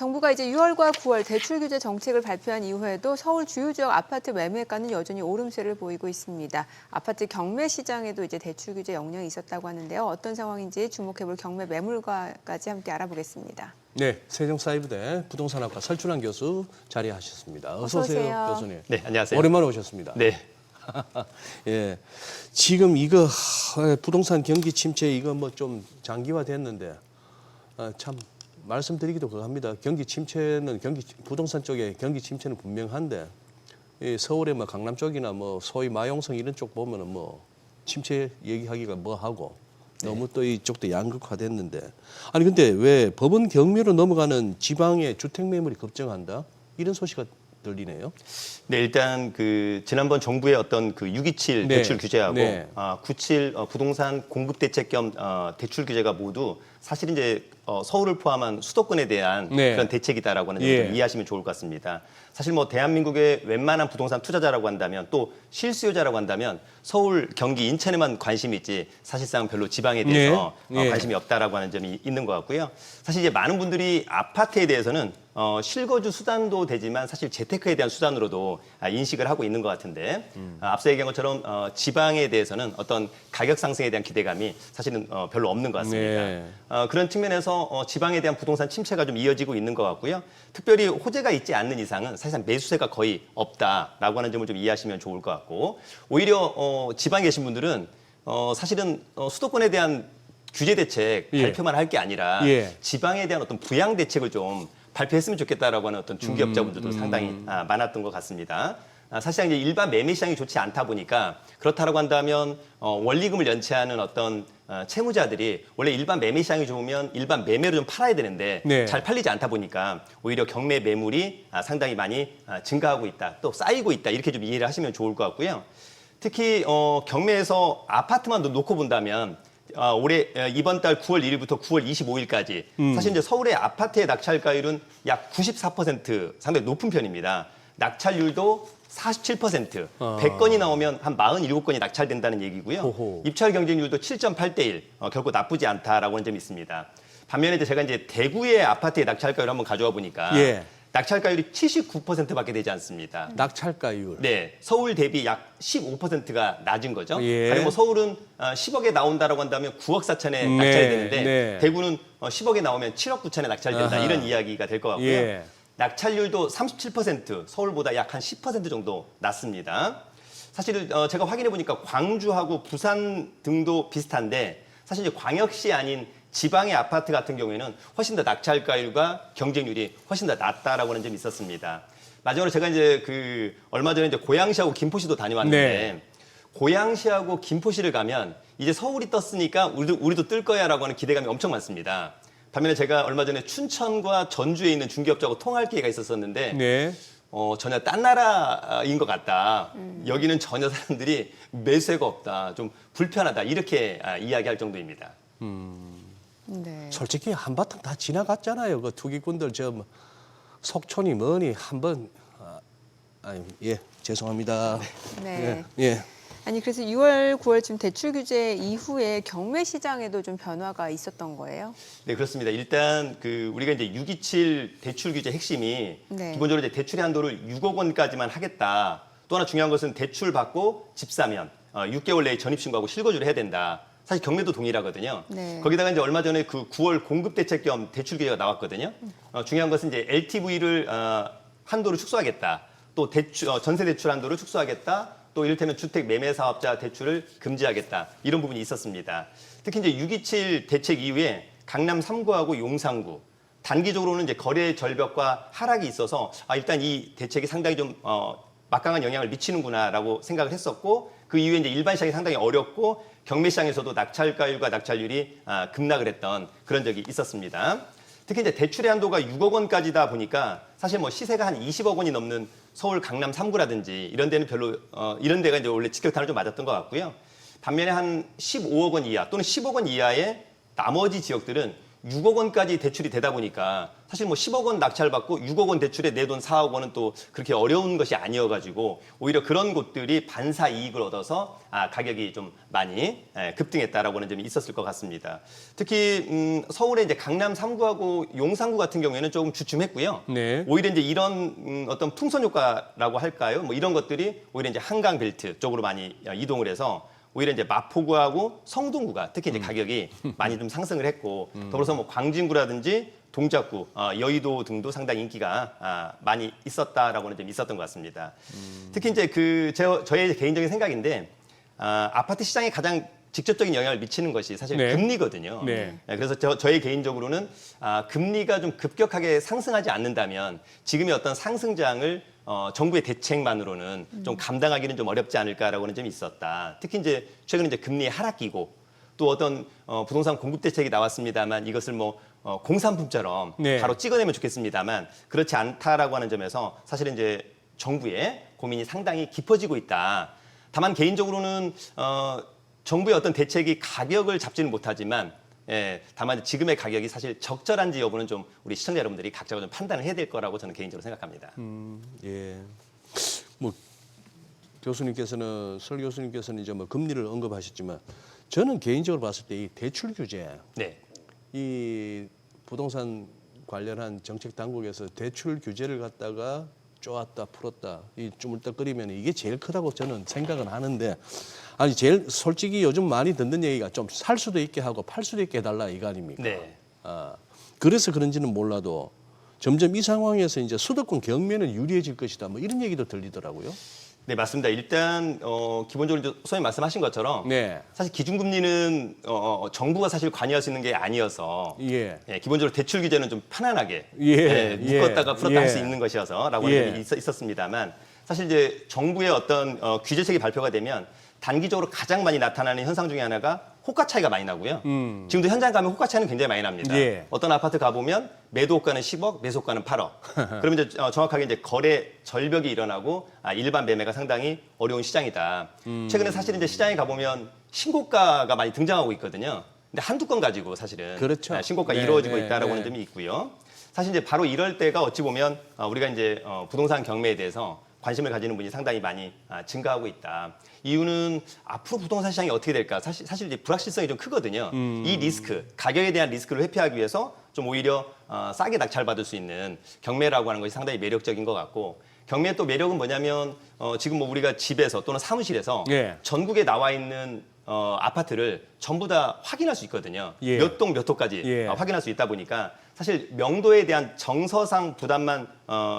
정부가 이제 6월과 9월 대출 규제 정책을 발표한 이후에도 서울 주요 지역 아파트 매매가는 여전히 오름세를 보이고 있습니다. 아파트 경매 시장에도 이제 대출 규제 영향이 있었다고 하는데요. 어떤 상황인지 주목해볼 경매 매물가까지 함께 알아보겠습니다. 네, 세종사이버대 부동산학과 설준환 교수 자리하셨습니다. 어서 오세요, 교수님. 네, 안녕하세요. 오랜만에 오셨습니다. 네. 예, 지금 이거 부동산 경기 침체 이거 뭐 좀 장기화됐는데 참 말씀드리기도 그합니다. 경기 침체는 부동산 쪽에 경기 침체는 분명한데 이 서울의 뭐 강남 쪽이나 뭐 소위 마용성 이런 쪽 보면은 뭐 침체 얘기하기가 뭐 하고 너무 또 이쪽도 양극화됐는데 아니 근데 왜 법원 경매로 넘어가는 지방의 주택 매물이 급증한다 이런 소식이 들리네요. 네, 일단 그 지난번 정부의 어떤 그 627 네. 대출 규제하고 네. 97 부동산 공급 대책 겸 대출 규제가 모두 사실 이제 서울을 포함한 수도권에 대한 네. 그런 대책이다라고 하는 점을 예. 좀 이해하시면 좋을 것 같습니다. 사실 뭐 대한민국의 웬만한 부동산 투자자라고 한다면 또 실수요자라고 한다면 서울, 경기, 인천에만 관심이 있지 사실상 별로 지방에 대해서 네. 예. 관심이 없다라고 하는 점이 있는 것 같고요. 사실 이제 많은 분들이 아파트에 대해서는 실거주 수단도 되지만 사실 재테크에 대한 수단으로도 인식을 하고 있는 것 같은데 앞서 얘기한 것처럼 지방에 대해서는 어떤 가격 상승에 대한 기대감이 사실은 별로 없는 것 같습니다. 네. 그런 측면에서 지방에 대한 부동산 침체가 좀 이어지고 있는 것 같고요. 특별히 호재가 있지 않는 이상은 사실상 매수세가 거의 없다라고 하는 점을 좀 이해하시면 좋을 것 같고 오히려 지방에 계신 분들은 사실은 수도권에 대한 규제 대책 예. 발표만 할 게 아니라 예. 지방에 대한 어떤 부양 대책을 좀 발표했으면 좋겠다라고 하는 어떤 중개업자분들도 상당히 많았던 것 같습니다. 사실상 이제 일반 매매 시장이 좋지 않다 보니까 그렇다라고 한다면 원리금을 연체하는 어떤 채무자들이 원래 일반 매매 시장이 좋으면 일반 매매로 좀 팔아야 되는데 네. 잘 팔리지 않다 보니까 오히려 경매 매물이 상당히 많이 증가하고 있다, 또 쌓이고 있다 이렇게 좀 이해를 하시면 좋을 것 같고요. 특히 경매에서 아파트만 놓고 본다면 올해 이번 달 9월 1일부터 9월 25일까지 사실 이제 서울의 아파트의 낙찰가율은 약 94% 상당히 높은 편입니다. 낙찰률도 47%, 100건이 나오면 한 47건이 낙찰된다는 얘기고요. 호호. 입찰 경쟁률도 7.8대 1, 결코 나쁘지 않다라고 하는 점이 있습니다. 반면에 이제 제가 이제 대구의 아파트의 낙찰가율을 한번 가져와 보니까 예. 낙찰가율이 79%밖에 되지 않습니다. 낙찰가율. 네, 서울 대비 약 15%가 낮은 거죠. 예. 가령 뭐 서울은 10억에 나온다라고 한다면 9억 4천에 네, 낙찰이 되는데 네. 대구는 10억에 나오면 7억 9천에 낙찰된다 아하. 이런 이야기가 될 것 같고요. 예. 낙찰률도 37%, 서울보다 약 한 10% 정도 낮습니다. 사실 제가 확인해 보니까 광주하고 부산 등도 비슷한데 사실 이제 광역시 아닌 지방의 아파트 같은 경우에는 훨씬 더 낙찰가율과 경쟁률이 훨씬 더 낮다라고 하는 점이 있었습니다. 마지막으로 제가 이제 얼마 전에 이제 고양시하고 김포시도 다녀왔는데 네. 고양시하고 김포시를 가면 이제 서울이 떴으니까 우리도 뜰 거야라고 하는 기대감이 엄청 많습니다. 반면에 제가 얼마 전에 춘천과 전주에 있는 중개업자하고 통화할 기회가 있었었는데 네. 전혀 딴 나라인 것 같다. 여기는 전혀 사람들이 매수세가 없다. 좀 불편하다. 이렇게 이야기할 정도입니다. 네. 솔직히 한바탕 다 지나갔잖아요. 그 투기꾼들 저 속촌이 뭐니 한번 예 죄송합니다. 네. 예. 아니 그래서 6월, 9월 지금 대출 규제 이후에 경매 시장에도 좀 변화가 있었던 거예요? 네, 그렇습니다. 일단 우리가 이제 627 대출 규제 핵심이 네. 기본적으로 이제 대출의 한도를 6억 원까지만 하겠다. 또 하나 중요한 것은 대출 받고 집 사면 6개월 내에 전입신고하고 실거주를 해야 된다. 사실 경매도 동일하거든요. 네. 거기다가 이제 얼마 전에 9월 공급 대책 겸 대출 규제가 나왔거든요. 중요한 것은 이제 LTV를 한도를 축소하겠다. 또 전세 대출 한도를 축소하겠다. 또 이를테면 주택 매매 사업자 대출을 금지하겠다. 이런 부분이 있었습니다. 특히 이제 627 대책 이후에 강남 3구하고 용산구 단기적으로는 이제 거래 절벽과 하락이 있어서 일단 이 대책이 상당히 좀 막강한 영향을 미치는구나라고 생각을 했었고 그 이후에 이제 일반 시장이 상당히 어렵고 경매 시장에서도 낙찰가율과 낙찰률이 급락을 했던 그런 적이 있었습니다. 특히 이제 대출의 한도가 6억 원까지다 보니까 사실 뭐 시세가 한 20억 원이 넘는 서울 강남 3구라든지 이런 데는 별로 이런 데가 이제 원래 직격탄을 좀 맞았던 것 같고요. 반면에 한 15억 원 이하 또는 10억 원 이하의 나머지 지역들은 6억 원까지 대출이 되다 보니까 사실 뭐 10억 원 낙찰받고 6억 원 대출에 내 돈 4억 원은 또 그렇게 어려운 것이 아니어가지고 오히려 그런 곳들이 반사 이익을 얻어서 가격이 좀 많이 급등했다라고 하는 점이 있었을 것 같습니다. 특히 서울의 이제 강남 3구하고 용산구 같은 경우에는 조금 주춤했고요. 네. 오히려 이제 이런 어떤 풍선 효과라고 할까요? 뭐 이런 것들이 오히려 이제 한강 벨트 쪽으로 많이 이동을 해서 오히려 이제 마포구하고 성동구가 특히 이제 가격이 많이 좀 상승을 했고 더불어서 뭐 광진구라든지 동작구, 여의도 등도 상당히 인기가 많이 있었다라고는 좀 있었던 것 같습니다. 특히 이제 저의 개인적인 생각인데 아파트 시장에 가장 직접적인 영향을 미치는 것이 사실 네. 금리거든요. 네. 그래서 저의 개인적으로는 금리가 좀 급격하게 상승하지 않는다면 지금의 어떤 상승장을 정부의 대책만으로는 좀 감당하기는 좀 어렵지 않을까라고는 점이 있었다. 특히 이제 최근에 이제 금리 하락기고 또 어떤 부동산 공급 대책이 나왔습니다만 이것을 뭐 공산품처럼 네. 바로 찍어내면 좋겠습니다만 그렇지 않다라고 하는 점에서 사실은 이제 정부의 고민이 상당히 깊어지고 있다. 다만 개인적으로는 정부의 어떤 대책이 가격을 잡지는 못하지만 다만 지금의 가격이 사실 적절한지 여부는 좀 우리 시청자 여러분들이 각자가 좀 판단을 해야 될 거라고 저는 개인적으로 생각합니다. 예. 뭐 설 교수님께서는 이제 뭐 금리를 언급하셨지만 저는 개인적으로 봤을 때 이 대출 규제, 네. 이 부동산 관련한 정책 당국에서 대출 규제를 갖다가 쪼았다 풀었다 이 쭈물떡거리면 이게 제일 크다고 저는 생각은 하는데 아니 제일 솔직히 요즘 많이 듣는 얘기가 좀 살 수도 있게 하고 팔 수도 있게 해달라 이거 아닙니까? 네. 그래서 그런지는 몰라도 점점 이 상황에서 이제 수도권 경매는 유리해질 것이다 뭐 이런 얘기도 들리더라고요. 네, 맞습니다. 일단 기본적으로 이제 소장님 말씀하신 것처럼 네. 사실 기준금리는 정부가 사실 관여할 수 있는 게 아니어서 예. 기본적으로 대출 규제는 좀 편안하게 예, 묶었다가 예, 풀었다 예. 할 수 있는 것이어서라고 예. 하는 점이 있었습니다만 사실 이제 정부의 어떤 규제책이 발표가 되면 단기적으로 가장 많이 나타나는 현상 중에 하나가 호가 차이가 많이 나고요. 지금도 현장 가면 호가 차이는 굉장히 많이 납니다. 예. 어떤 아파트 가보면 매도 호가는 10억, 매수 호가는 8억. 그러면 이제 정확하게 이제 거래 절벽이 일어나고 일반 매매가 상당히 어려운 시장이다. 최근에 사실 이제 시장에 가보면 신고가가 많이 등장하고 있거든요. 근데 한두 건 가지고 사실은 그렇죠. 신고가 네, 이루어지고 네, 있다라고 네. 하는 점이 있고요. 사실 이제 바로 이럴 때가 어찌 보면 우리가 이제 부동산 경매에 대해서 관심을 가지는 분이 상당히 많이 증가하고 있다. 이유는 앞으로 부동산 시장이 어떻게 될까? 사실 이제 불확실성이 좀 크거든요. 이 리스크, 가격에 대한 리스크를 회피하기 위해서 좀 오히려 싸게 낙찰받을 수 있는 경매라고 하는 것이 상당히 매력적인 것 같고 경매의 또 매력은 뭐냐면 지금 뭐 우리가 집에서 또는 사무실에서 예. 전국에 나와 있는 아파트를 전부 다 확인할 수 있거든요. 예. 몇 동 몇 호까지 예. 확인할 수 있다 보니까 사실 명도에 대한 정서상 부담만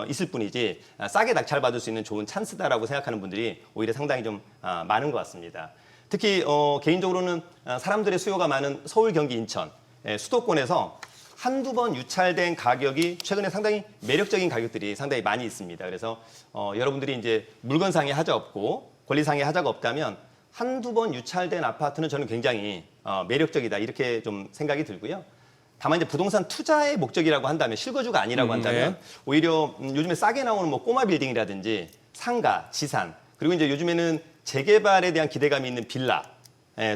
있을 뿐이지 싸게 낙찰받을 수 있는 좋은 찬스다라고 생각하는 분들이 오히려 상당히 좀 많은 것 같습니다. 특히 개인적으로는 사람들의 수요가 많은 서울, 경기, 인천 수도권에서 한두 번 유찰된 가격이 최근에 상당히 매력적인 가격들이 상당히 많이 있습니다. 그래서 여러분들이 이제 물건상의 하자 없고 권리상의 하자가 없다면 한두 번 유찰된 아파트는 저는 굉장히 매력적이다 이렇게 좀 생각이 들고요. 다만 이제 부동산 투자의 목적이라고 한다면 실거주가 아니라고 한다면 네. 오히려 요즘에 싸게 나오는 뭐 꼬마 빌딩이라든지 상가, 지산 그리고 이제 요즘에는 재개발에 대한 기대감이 있는 빌라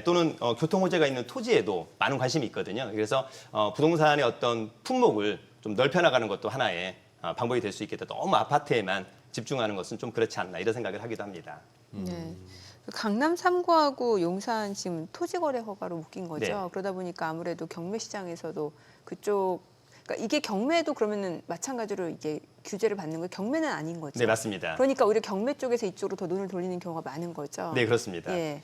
또는 교통 호재가 있는 토지에도 많은 관심이 있거든요. 그래서 부동산의 어떤 품목을 좀 넓혀나가는 것도 하나의 방법이 될 수 있겠다. 너무 아파트에만 집중하는 것은 좀 그렇지 않나 이런 생각을 하기도 합니다. 네. 강남 3구하고 용산 지금 토지거래 허가로 묶인 거죠. 네. 그러다 보니까 아무래도 경매 시장에서도 그쪽 그러니까 이게 경매도 그러면은 마찬가지로 이게 규제를 받는 거 경매는 아닌 거죠. 네, 맞습니다. 그러니까 오히려 경매 쪽에서 이쪽으로 더 눈을 돌리는 경우가 많은 거죠. 네, 그렇습니다. 예.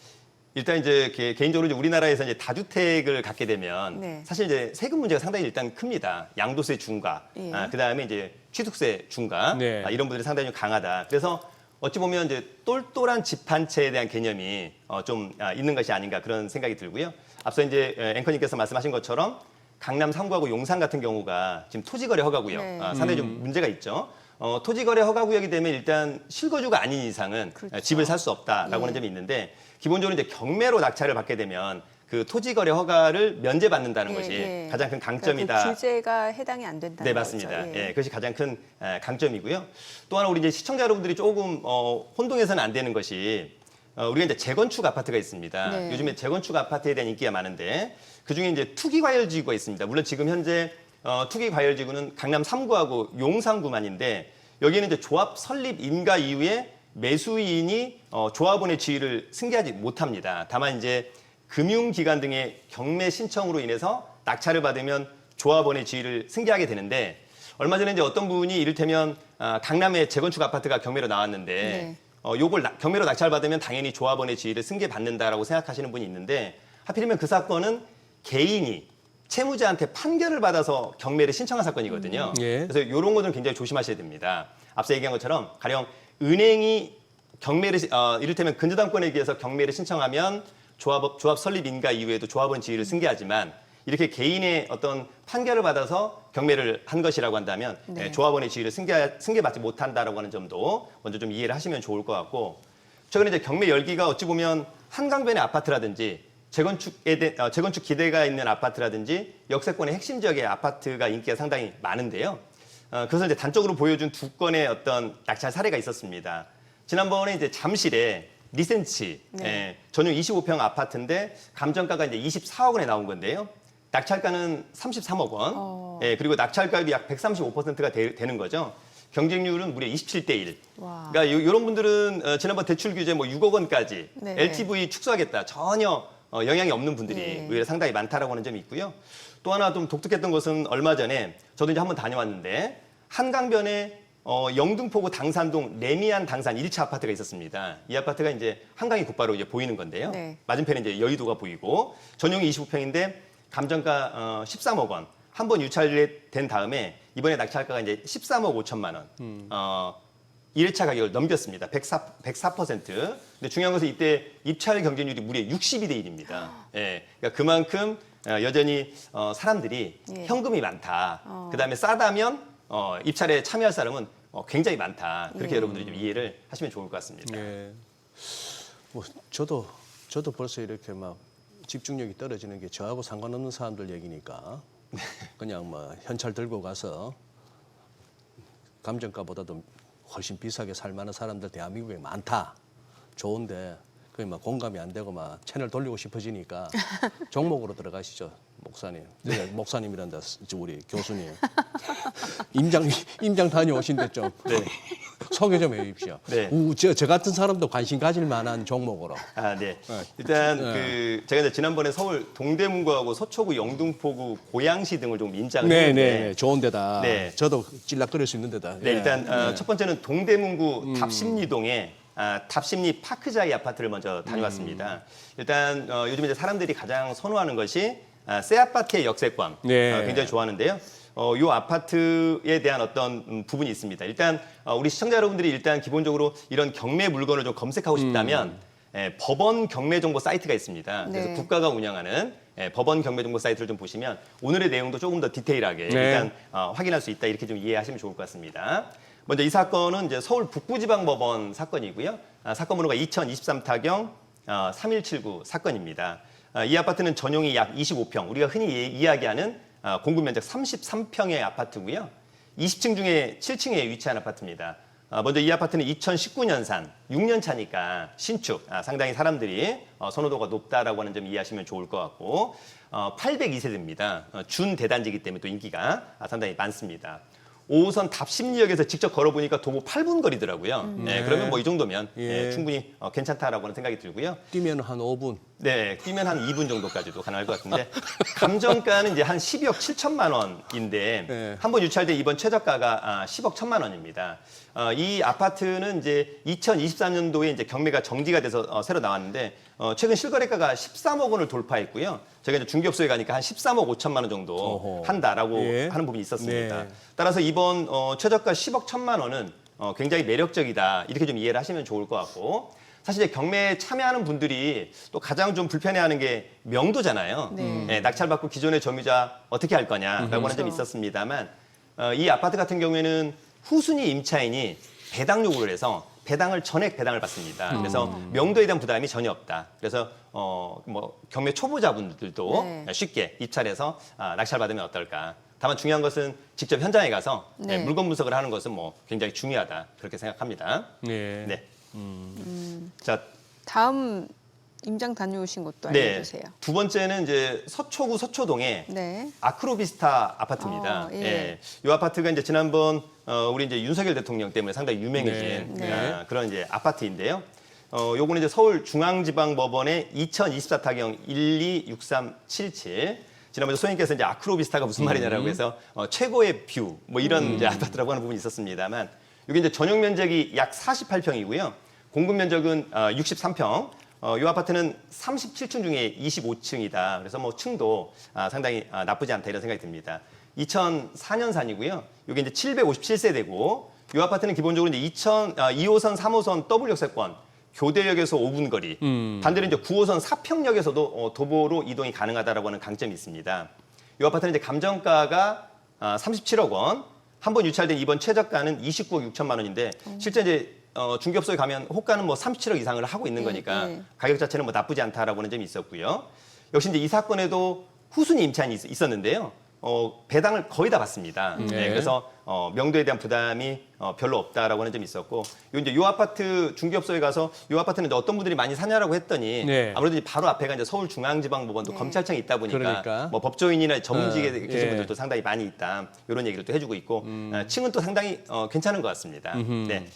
일단 이제 개인적으로 이제 우리나라에서 이제 다주택을 갖게 되면 네. 사실 이제 세금 문제가 상당히 일단 큽니다. 양도세 중과, 예. 그다음에 이제 취득세 중과 네. 이런 분들이 상당히 좀 강하다. 그래서 어찌 보면 이제 똘똘한 집 한 채에 대한 개념이 좀 있는 것이 아닌가 그런 생각이 들고요. 앞서 이제 앵커님께서 말씀하신 것처럼 강남 3구하고 용산 같은 경우가 지금 토지거래 허가구역 네. 상당히 좀 문제가 있죠. 토지거래 허가구역이 되면 일단 실거주가 아닌 이상은 그렇죠. 집을 살 수 없다라고 예. 하는 점이 있는데 기본적으로 이제 경매로 낙찰을 받게 되면 그 토지거래 허가를 면제받는다는 것이 가장 큰 강점이다. 그러니까 그 규제가 해당이 안 된다는 네, 맞습니다. 거죠. 예, 그것이 가장 큰 강점이고요. 또 하나 우리 이제 시청자 여러분들이 조금 혼동해서는 안 되는 것이 우리가 이제 재건축 아파트가 있습니다. 네. 요즘에 재건축 아파트에 대한 인기가 많은데 그 중에 이제 투기 과열 지구가 있습니다. 물론 지금 현재 투기 과열지구는 강남 3구하고 용산구만인데 여기는 이제 조합 설립 인가 이후에 매수인이 조합원의 지위를 승계하지 못합니다. 다만 이제 금융기관 등의 경매 신청으로 인해서 낙찰을 받으면 조합원의 지위를 승계하게 되는데 얼마 전에 이제 어떤 분이 이를테면 강남에 재건축 아파트가 경매로 나왔는데 요걸 경매로 낙찰받으면 당연히 조합원의 지위를 승계받는다라고 생각하시는 분이 있는데 하필이면 그 사건은 개인이 채무자한테 판결을 받아서 경매를 신청한 사건이거든요. 예. 그래서 이런 것들은 굉장히 조심하셔야 됩니다. 앞서 얘기한 것처럼 가령 은행이 경매를 이를테면 근저당권에 의해서 경매를 신청하면 조합 설립 인가 이후에도 조합원 지위를 승계하지만 이렇게 개인의 어떤 판결을 받아서 경매를 한 것이라고 한다면 조합원의 지위를 승계받지 못한다라고 하는 점도 먼저 좀 이해를 하시면 좋을 것 같고 최근에 이제 경매 열기가 어찌 보면 한강변의 아파트라든지 재건축 기대가 있는 아파트라든지 역세권의 핵심 지역의 아파트가 인기가 상당히 많은데요. 그래서 이제 단적으로 보여준 두 건의 어떤 낙찰 사례가 있었습니다. 지난번에 이제 잠실에 리센치 전용 25평 아파트인데 감정가가 이제 24억 원에 나온 건데요. 낙찰가는 33억 원. 그리고 낙찰가율이 약 135%가 되는 거죠. 경쟁률은 무려 27대 1. 와. 그러니까 이런 분들은 지난번 대출 규제 뭐 6억 원까지 LTV 축소하겠다. 전혀 영향이 없는 분들이 오히려 상당히 많다라고 하는 점이 있고요. 또 하나 좀 독특했던 것은 얼마 전에 저도 이제 한번 다녀왔는데 한강변에 영등포구 당산동 레미안 당산 1차 아파트가 있었습니다. 이 아파트가 이제 한강이 곧바로 이제 보이는 건데요. 맞은편에 이제 여의도가 보이고 전용이 25평인데 감정가 13억 원. 한 번 유찰된 다음에 이번에 낙찰가가 이제 13억 5천만 원. 1회차 가격을 넘겼습니다. 104%. 근데 중요한 것은 이때 입찰 경쟁률이 무려 62대 1입니다. 예. 그러니까 그만큼 여전히 사람들이 현금이 많다. 그다음에 싸다면 입찰에 참여할 사람은 굉장히 많다. 그렇게 여러분들이 좀 이해를 하시면 좋을 것 같습니다. 예. 뭐 저도 벌써 이렇게 막 집중력이 떨어지는 게 저하고 상관없는 사람들 얘기니까 그냥 뭐 현찰 들고 가서 감정가보다도 훨씬 비싸게 살 만한 사람들 대한민국에 많다. 좋은데 그게 막 공감이 안 되고 막 채널 돌리고 싶어지니까 종목으로 들어가시죠, 목사님. 네. 목사님이란다, 우리 교수님. 임장 다녀오신데 좀 소개 좀 해주십시오. 네. 저 같은 사람도 관심 가질 만한 종목으로. 네. 일단 제가 이제 지난번에 서울 동대문구하고 서초구, 영등포구, 고양시 등을 좀 인장을 했는데 네, 좋은 데다. 네. 저도 찔락거릴 수 있는 데다. 네, 일단 첫 번째는 동대문구 답심리동에 답심리 파크자이 아파트를 먼저 다녀왔습니다. 일단 요즘 이제 사람들이 가장 선호하는 것이 새 아파트의 역세권 굉장히 좋아하는데요. 이 아파트에 대한 어떤 부분이 있습니다. 일단 우리 시청자 여러분들이 일단 기본적으로 이런 경매 물건을 좀 검색하고 싶다면 법원 경매 정보 사이트가 있습니다. 그래서 국가가 운영하는 법원 경매 정보 사이트를 좀 보시면 오늘의 내용도 조금 더 디테일하게 일단 확인할 수 있다 이렇게 좀 이해하시면 좋을 것 같습니다. 먼저 이 사건은 이제 서울 북부지방법원 사건이고요. 사건 번호가 2023 타경 3179 사건입니다. 이 아파트는 전용이 약 25평, 우리가 흔히 이야기하는 공급 면적 33평의 아파트고요. 20층 중에 7층에 위치한 아파트입니다. 먼저 이 아파트는 2019년산, 6년 차니까 신축, 상당히 사람들이 선호도가 높다라고 하는 점 이해하시면 좋을 것 같고 802세대입니다. 준대단지이기 때문에 또 인기가 상당히 많습니다. 5호선 답심리역에서 직접 걸어보니까 도보 8분 거리더라고요. 그러면 뭐 이 정도면 충분히 괜찮다라고 하는 생각이 들고요. 뛰면 한 5분. 네, 뛰면 한 2분 정도까지도 가능할 것 같은데 감정가는 이제 한 12억 7천만 원인데 한 번 유찰돼 이번 최저가가 10억 1천만 원입니다. 이 아파트는 이제 2023년도에 이제 경매가 정지가 돼서 새로 나왔는데 최근 실거래가가 13억 원을 돌파했고요. 제가 이제 중개업소에 가니까 한 13억 5천만 원 정도 한다라고 하는 부분이 있었습니다. 따라서 이번 최저가 10억 1천만 원은 굉장히 매력적이다 이렇게 좀 이해를 하시면 좋을 것 같고. 사실 이제 경매에 참여하는 분들이 또 가장 좀 불편해하는 게 명도잖아요. 낙찰받고 기존의 점유자 어떻게 할 거냐라고 하는 점이 있었습니다만 이 아파트 같은 경우에는 후순위 임차인이 배당 요구를 해서 배당을 전액 배당을 받습니다. 그래서 명도에 대한 부담이 전혀 없다. 그래서 뭐 경매 초보자분들도 쉽게 입찰해서 낙찰 받으면 어떨까. 다만 중요한 것은 직접 현장에 가서 물건 분석을 하는 것은 뭐 굉장히 중요하다 그렇게 생각합니다. 네. 자, 다음 임장 다녀오신 곳도 네. 알려주세요. 두 번째는 이제 서초구 서초동의 네. 아크로비스타 아파트입니다. 예. 이 아파트가 이제 지난번 우리 이제 윤석열 대통령 때문에 상당히 유명해진 네. 그런 이제 아파트인데요. 요거는 이제 서울중앙지방법원의 2024 타경 126377. 지난번에 소장님께서 이제 아크로비스타가 무슨 말이냐라고 해서 최고의 뷰 뭐 이런 이제 아파트라고 하는 부분이 있었습니다만 이게 이제 전용 면적이 약 48평이고요. 공급 면적은 63평. 이 아파트는 37층 중에 25층이다. 그래서 뭐 층도 상당히 나쁘지 않다 이런 생각이 듭니다. 2004년산이고요. 이게 이제 757세대고 이 아파트는 기본적으로 이제 2호선, 3호선 더블 역세권 교대역에서 5분 거리. 반대로 이제 9호선 사평역에서도 도보로 이동이 가능하다라고 하는 강점이 있습니다. 이 아파트는 이제 감정가가 37억 원. 한 번 유찰된 이번 최저가는 29억 6천만 원인데 실제 이제 중개업소에 가면 호가는 뭐 37억 이상을 하고 있는 거니까 가격 자체는 뭐 나쁘지 않다라고 하는 점이 있었고요. 역시 이제 이 사건에도 후순위 임차인이 있었는데요. 배당을 거의 다 받습니다. 네, 그래서 명도에 대한 부담이 별로 없다라고 하는 점이 있었고, 이제 요 아파트 중개업소에 가서 요 아파트는 이제 어떤 분들이 많이 사냐라고 했더니 네. 아무래도 이제 바로 앞에가 이제 서울중앙지방법원도 검찰청이 있다 보니까 그러니까. 뭐 법조인이나 전문직에 계신 예. 분들도 상당히 많이 있다 이런 얘기를 또 해주고 있고 층은 또 상당히 괜찮은 것 같습니다. 네.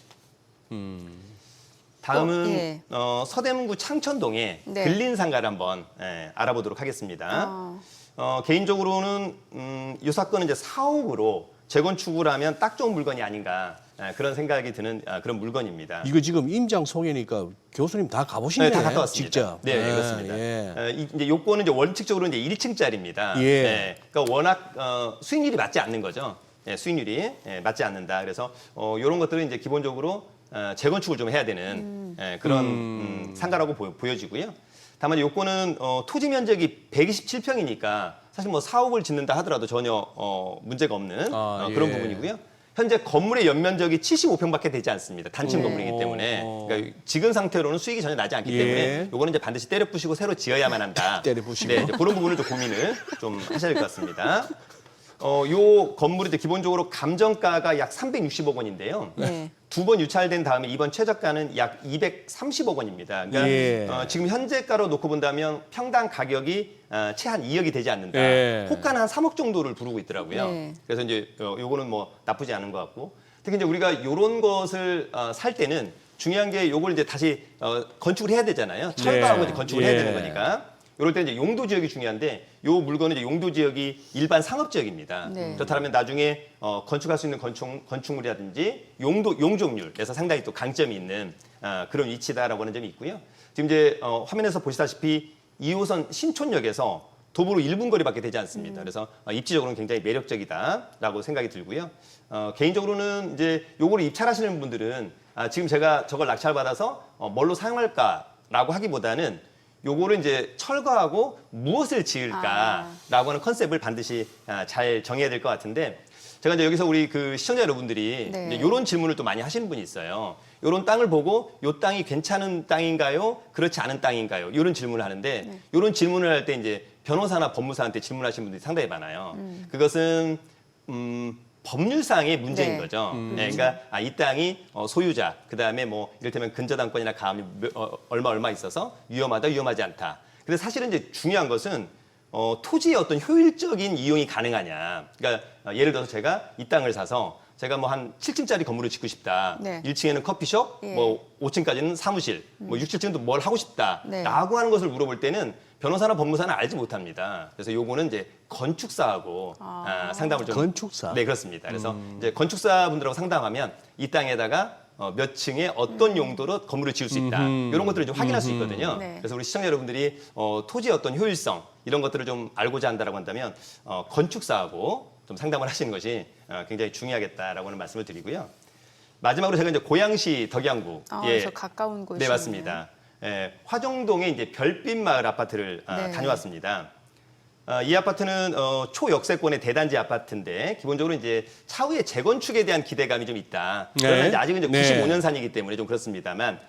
다음은 예. 서대문구 창천동의 네. 근린상가를 한번 알아보도록 하겠습니다. 개인적으로는 이 사건은 이제 사옥으로 재건축을 하면 딱 좋은 물건이 아닌가 그런 생각이 드는 그런 물건입니다. 이거 지금 임장 소개니까 교수님 다 가보신 네, 거예요? 다 갔다 왔습니다. 직접. 네, 그렇습니다. 예. 이제 요건은 이제 원칙적으로 이제 1층짜리입니다. 예. 그러니까 워낙 수익률이 맞지 않는 거죠. 수익률이 맞지 않는다. 그래서 이런 것들은 이제 기본적으로 재건축을 좀 해야 되는 그런 상가라고 보여지고요. 다만 요건은 토지 면적이 127평이니까 사실 뭐 사옥을 짓는다 하더라도 전혀 문제가 없는 그런 예. 부분이고요. 현재 건물의 연면적이 75평밖에 되지 않습니다. 단층 네. 건물이기 때문에 그러니까 지금 상태로는 수익이 전혀 나지 않기 예. 때문에 요거는 이제 반드시 때려 부시고 새로 지어야만 한다. 때려 부시고. 네, 이제 그런 부분을 좀 고민을 좀 하셔야 될 것 같습니다. 요 건물이 이제 기본적으로 감정가가 약 360억 원인데요. 네. 두 번 유찰된 다음에 이번 최저가는 약 230억 원입니다. 그러니까 예. 지금 현재가로 놓고 본다면 평당 가격이 채 한 2억이 되지 않는다. 예. 호가는 한 3억 정도를 부르고 있더라고요. 네. 그래서 이제 요거는 뭐 나쁘지 않은 것 같고, 특히 이제 우리가 요런 것을 살 때는 중요한 게 요걸 이제 다시 건축을 해야 되잖아요. 철거하고 이제 건축을 해야 되는 거니까. 이럴 때 이제 용도 지역이 중요한데 요 물건은 이제 용도 지역이 일반 상업 지역입니다. 네. 그렇다면 나중에 건축할 수 있는 건축물이라든지 용적률에서 상당히 또 강점이 있는 그런 위치다라고 하는 점이 있고요. 지금 이제 화면에서 보시다시피 2호선 신촌역에서 도보로 1분 거리밖에 되지 않습니다. 그래서 입지적으로는 굉장히 매력적이다라고 생각이 들고요. 개인적으로는 이제 요거를 입찰하시는 분들은 지금 제가 저걸 낙찰받아서 뭘로 사용할까라고 하기보다는 요거를 이제 철거하고 무엇을 지을까라고 하는 컨셉을 반드시 잘 정해야 될 것 같은데, 제가 이제 여기서 우리 그 시청자 여러분들이 네. 이제 이런 질문을 또 많이 하시는 분이 있어요. 이런 땅을 보고 요 땅이 괜찮은 땅인가요? 그렇지 않은 땅인가요? 이런 질문을 하는데 이런 질문을 할 때 이제 변호사나 법무사한테 질문하시는 분들이 상당히 많아요. 그것은 법률상의 문제인 네. 거죠. 네, 그러니까 이 땅이 소유자, 그다음에 뭐 이를테면 근저당권이나 가압이 얼마 있어서 위험하다, 위험하지 않다. 근데 사실은 이제 중요한 것은 토지의 어떤 효율적인 이용이 가능하냐. 그러니까 예를 들어서 제가 이 땅을 사서 제가 뭐 한 7층짜리 건물을 짓고 싶다. 네. 1층에는 커피숍, 예. 뭐 5층까지는 사무실, 뭐 6, 7층도 뭘 하고 싶다. 네. 라고 하는 것을 물어볼 때는 변호사나 법무사는 알지 못합니다. 그래서 요거는 이제 건축사하고 상담을 좀. 건축사? 네, 그렇습니다. 그래서 이제 건축사분들하고 상담하면 이 땅에다가 몇 층에 어떤 용도로 건물을 지을 수 있다. 이런 것들을 좀 확인할 수 있거든요. 네. 그래서 우리 시청자 여러분들이 토지의 어떤 효율성 이런 것들을 좀 알고자 한다라고 한다면 건축사하고 좀 상담을 하시는 것이 굉장히 중요하겠다라고 하는 말씀을 드리고요. 마지막으로 제가 이제 고양시 덕양구. 저 가까운 곳이. 네, 맞습니다. 화정동의 이제 별빛 마을 아파트를 네. 다녀왔습니다. 이 아파트는 초역세권의 대단지 아파트인데 기본적으로 이제 차후에 재건축에 대한 기대감이 좀 있다. 네. 그러나 이제 아직은 이제 네. 95년산이기 때문에 좀 그렇습니다만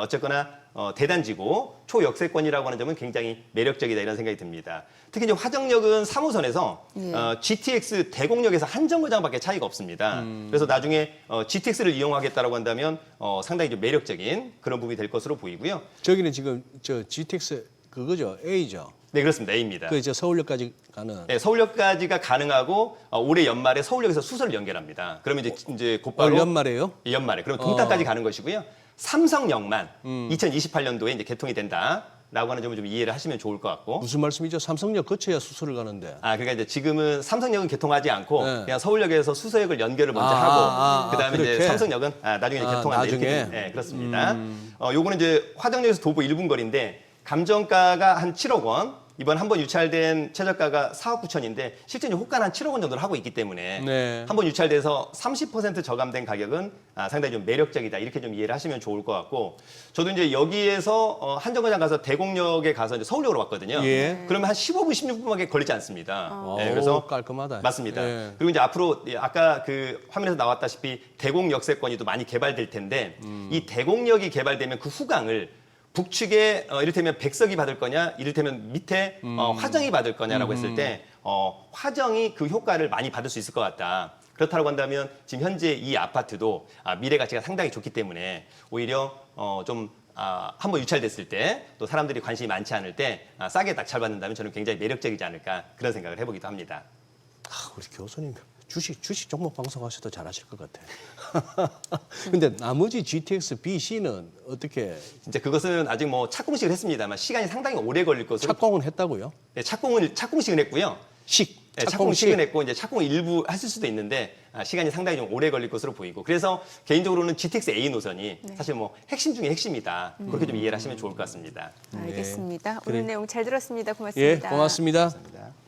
어쨌거나 대단지고 초역세권이라고 하는 점은 굉장히 매력적이다 이런 생각이 듭니다. 특히 이제 화정역은 3호선에서 예. GTX 대곡역에서 한 정거장밖에 차이가 없습니다. 그래서 나중에 GTX를 이용하겠다라고 한다면 상당히 좀 매력적인 그런 부분이 될 것으로 보이고요. 저기는 지금 저 GTX 그거죠, A죠. 네, 그렇습니다. A입니다. 그 저 서울역까지 가는. 네, 서울역까지가 가능하고 올해 연말에 서울역에서 수서를 연결합니다. 그러면 이제 곧바로 연말에요? 예, 연말에 그럼 동탄까지 가는 것이고요. 삼성역만 2028년도에 이제 개통이 된다라고 하는 점을 좀 이해를 하시면 좋을 것 같고. 무슨 말씀이죠? 삼성역 거쳐야 수서를 가는데. 그러니까 이제 지금은 삼성역은 개통하지 않고 네. 그냥 서울역에서 수서역을 연결을 먼저 하고 그다음에 이제 그렇게? 삼성역은 나중에 이제 개통한다 나중에? 이렇게 네, 그렇습니다. 요거는 이제 화정역에서 도보 1분 거리인데 감정가가 한 7억 원. 이번 한 번 유찰된 최저가가 4억 9천인데 실제 이제 호가는 한 7억 원 정도를 하고 있기 때문에 네. 한 번 유찰돼서 30% 저감된 가격은 상당히 좀 매력적이다 이렇게 좀 이해를 하시면 좋을 것 같고 저도 이제 여기에서 한 정거장 가서 대곡역에 가서 이제 서울역으로 왔거든요. 예. 그러면 한 15분 16분밖에 걸리지 않습니다. 네, 오, 그래서 깔끔하다. 맞습니다. 예. 그리고 이제 앞으로 아까 그 화면에서 나왔다시피 대곡역세권이 또 많이 개발될 텐데 이 대곡역이 개발되면 그 후광을 북측에 이를테면 백석이 받을 거냐, 이를테면 밑에 화정이 받을 거냐라고 했을 때 화정이 그 효과를 많이 받을 수 있을 것 같다. 그렇다고 한다면 지금 현재 이 아파트도 미래 가치가 상당히 좋기 때문에 오히려 좀 한번 유찰됐을 때 또 사람들이 관심이 많지 않을 때 싸게 낙찰받는다면 저는 굉장히 매력적이지 않을까 그런 생각을 해보기도 합니다. 우리 교수님 주식 종목 방송하셔도 잘하실 것 같아요. 근데 나머지 GTX, B, C는 어떻게 진짜 그것은 아직 뭐 착공식을 했습니다만 시간이 상당히 오래 걸릴 것으로. 착공은 했다고요? 네, 착공식은 했고요. 네, 착공식은 했고 이제 착공을 일부 하실 수도 있는데 시간이 상당히 좀 오래 걸릴 것으로 보이고 그래서 개인적으로는 GTX A 노선이 사실 뭐 핵심 중에 핵심이다. 그렇게 좀 이해를 하시면 좋을 것 같습니다. 알겠습니다. 그래. 오늘 내용 잘 들었습니다. 예, 고맙습니다. 고맙습니다. 감사합니다.